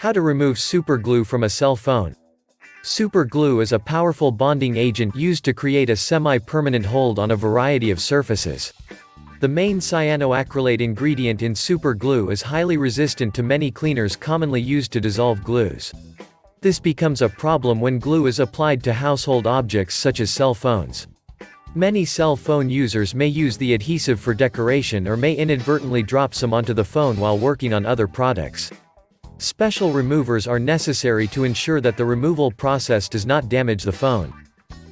How to remove superglue from a cell phone. Superglue is a powerful bonding agent used to create a semi-permanent hold on a variety of surfaces. The main cyanoacrylate ingredient in superglue is highly resistant to many cleaners commonly used to dissolve glues. This becomes a problem when glue is applied to household objects such as cell phones. Many cell phone users may use the adhesive for decoration or may inadvertently drop some onto the phone while working on other products. Special removers are necessary to ensure that the removal process does not damage the phone.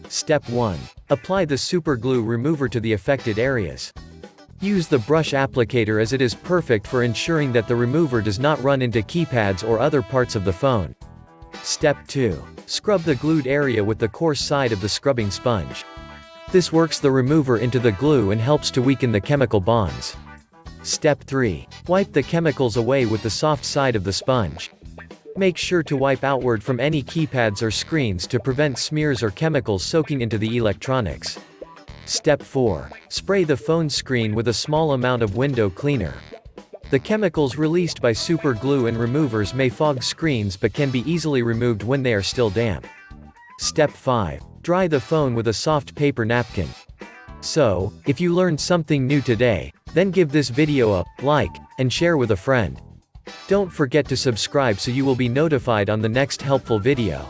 Step 1. Apply the superglue remover to the affected areas. Use the brush applicator as it is perfect for ensuring that the remover does not run into keypads or other parts of the phone. Step 2. Scrub the glued area with the coarse side of the scrubbing sponge. This works the remover into the glue and helps to weaken the chemical bonds. Step 3. Wipe the chemicals away with the soft side of the sponge. Make sure to wipe outward from any keypads or screens to prevent smears or chemicals soaking into the electronics. Step 4. Spray the phone screen with a small amount of window cleaner. The chemicals released by superglue and removers may fog screens but can be easily removed when they are still damp. Step 5. Dry the phone with a soft paper napkin. So, if you learned something new today, then give this video a like and share with a friend. Don't forget to subscribe so you will be notified on the next helpful video.